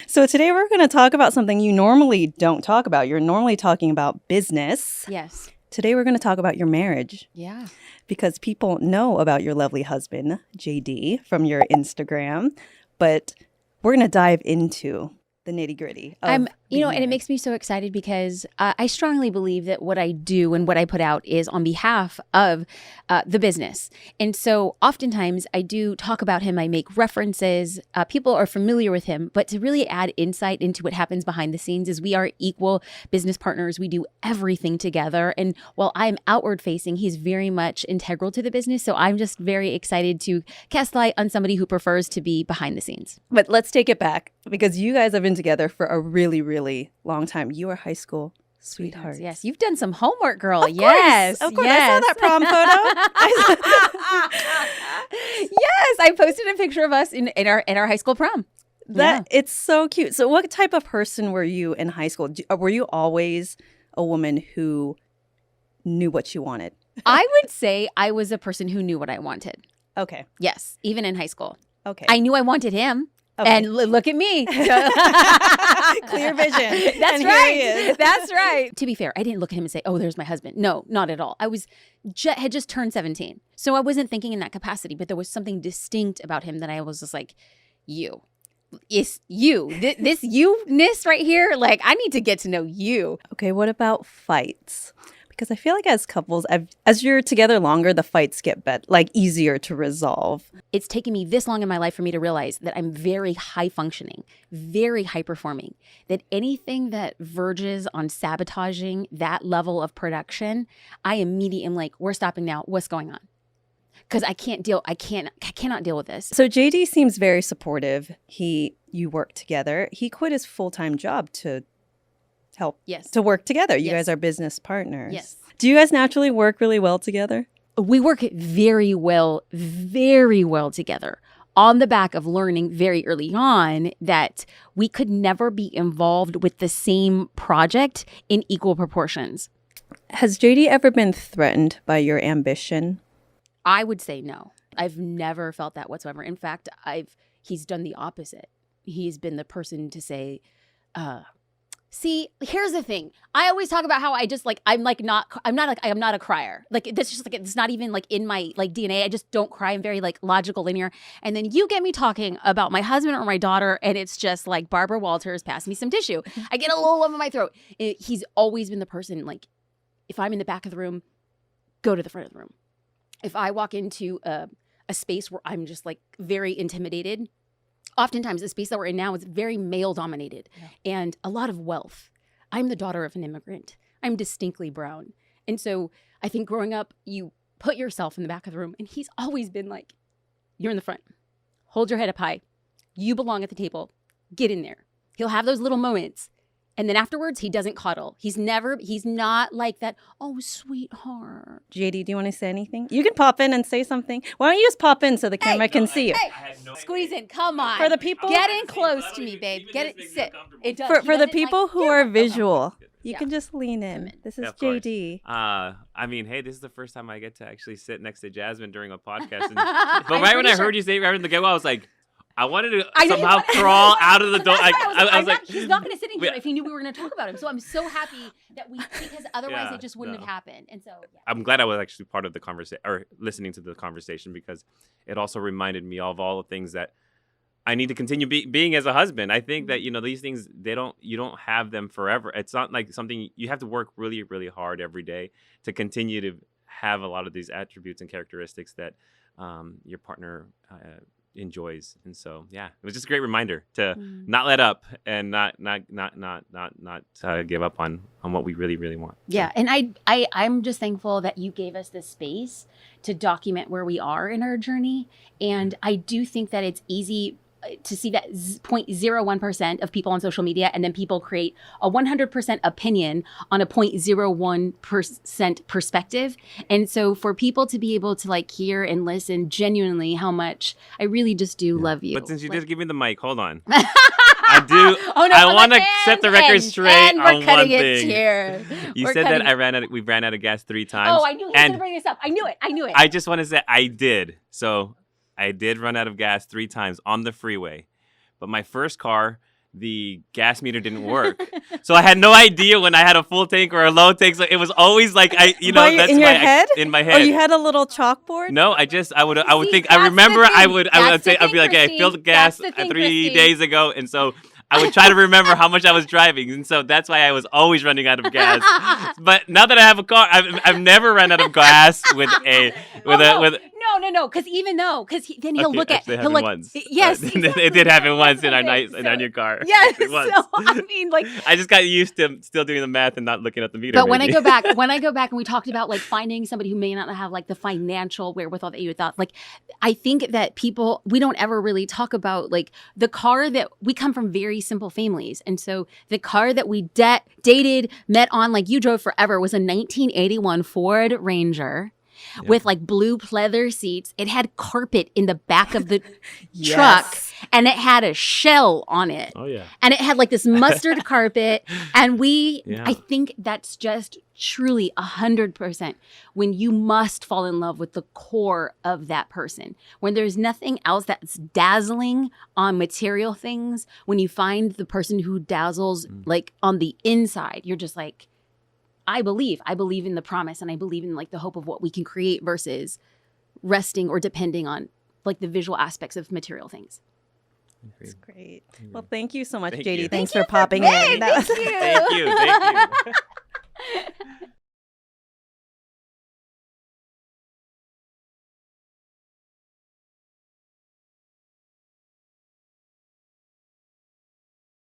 So today we're going to talk about something you normally don't talk about. You're normally talking about business. Yes. Today we're going to talk about your marriage. Yeah. Because people know about your lovely husband, JD, from your Instagram. But we're going to dive into the nitty-gritty of and it makes me so excited because I strongly believe that what I do and what I put out is on behalf of the business. And so oftentimes I do talk about him. I make references. People are familiar with him. But to really add insight into what happens behind the scenes is we are equal business partners. We do everything together. And while I'm outward facing, he's very much integral to the business. So I'm just very excited to cast light on somebody who prefers to be behind the scenes. But let's take it back because you guys have been together for a really, really long time. You are high school sweethearts. Yes, you've done some homework, girl. Of course, I saw that prom photo. Yes, I posted a picture of us in our high school prom. It's so cute. So what type of person were you in high school? Were you always a woman who knew what you wanted? I would say I was a person who knew what I wanted. Okay. Yes, even in high school. Okay. I knew I wanted him. Okay. And look at me. Clear vision. That's right. That's right. To be fair, I didn't look at him and say, oh, there's my husband. No, not at all. I had just turned 17. So I wasn't thinking in that capacity, but there was something distinct about him that I was just like, you. It's you. This you-ness right here, like, I need to get to know you. Okay, what about fights? Because I feel like as couples, as you're together longer, the fights get easier to resolve. It's taken me this long in my life for me to realize that I'm very high functioning, very high performing, that anything that verges on sabotaging that level of production, I immediately am like, we're stopping now. What's going on? Because I cannot deal with this. So JD seems very supportive. You work together. He quit his full-time job to help to work together. You guys are business partners. Yes. Do you guys naturally work really well together? We work very well together on the back of learning very early on that we could never be involved with the same project in equal proportions. Has JD ever been threatened by your ambition? I would say no. I've never felt that whatsoever. In fact, he's done the opposite. He's been the person to say, see, here's the thing. I always talk about how I'm not a crier. Like, this is just it's not even in my DNA. I just don't cry. I'm very logical, linear. And then you get me talking about my husband or my daughter, and it's just like Barbara Walters, pass me some tissue. I get a little lump in my throat. He's always been the person, if I'm in the back of the room, go to the front of the room. If I walk into a space where I'm just very intimidated, oftentimes the space that we're in now is very male dominated and a lot of wealth. I'm the daughter of an immigrant. I'm distinctly brown. And so I think growing up, you put yourself in the back of the room, and he's always been like, you're in the front. Hold your head up high. You belong at the table. Get in there. He'll have those little moments. And then afterwards, he doesn't coddle. He's not like that, oh, sweetheart. JD, do you want to say anything? You can pop in and say something. Why don't you just pop in so the camera can see you? Squeeze in, come on. For the people, get in close to me, babe. Sit. For the people who are visual, you can just lean in. This is JD. Hey, this is the first time I get to actually sit next to Jasmine during a podcast. But right when I heard you say right in the get-go, I was like, I wanted to somehow crawl out of the door. I was like, he's not going to sit in here if he knew we were going to talk about him. So I'm so happy that because otherwise it just wouldn't have happened. And so I'm glad I was actually part of the conversation or listening to the conversation, because it also reminded me of all the things that I need to continue being as a husband. I think that, these things, you don't have them forever. It's not like something you have to work really, really hard every day to continue to have a lot of these attributes and characteristics that your partner enjoys. And so it was just a great reminder to not let up and not give up on what we really, really want. Yeah. And I'm just thankful that you gave us this space to document where we are in our journey. And I do think that it's easy to see that 0.01% of people on social media, and then people create a 100% opinion on a 0.01% perspective. And so for people to be able to hear and listen genuinely how much I really just do love you. But since you did give me the mic, hold on. I do. I want to set the record straight on one thing. Here. You said that we ran out of gas 3 times. Oh, I knew he was going to bring this up. I knew it. I just want to say I did. So I did run out of gas 3 times on the freeway. But my first car the gas meter didn't work. So I had no idea when I had a full tank or a low tank. So it was always like that's in your head? In my Oh, head. you had a little chalkboard? No, I would See, think. that's I remember. the thing. I would That's say. the I'd be like, thing, "Hey, I filled the gas That's the thing, 3 Christine. days ago," and so I would try to remember how much I was driving, and so that's why I was always running out of gas. But now that I have a car, I've never run out of gas with No, because then he'll look at actually he'll like once. yes, It did happen once in our Okay, in our new car. yes. Once. So I mean, like, I just got used to still doing the math and not looking at the meter. but when I maybe. go back and we talked about like finding somebody who may not have like the financial wherewithal that you thought, like, I think that we don't ever really talk about like the car that we come from very simple families. And so the car that we dated, met on, like you drove forever, was a 1981 Ford Ranger. With like blue pleather seats. It had carpet in the back of the truck, and it had a shell on it. Oh yeah. And it had like this mustard carpet. And I think that's just truly 100% when you must fall in love with the core of that person. When there's nothing else that's dazzling on material things, when you find the person who dazzles like on the inside, you're just like, I believe in the promise, and I believe in like the hope of what we can create versus resting or depending on like the visual aspects of material things. That's great. Well, thank you so much, Thank JD. you. Thanks for popping in. Thank you. Thank you.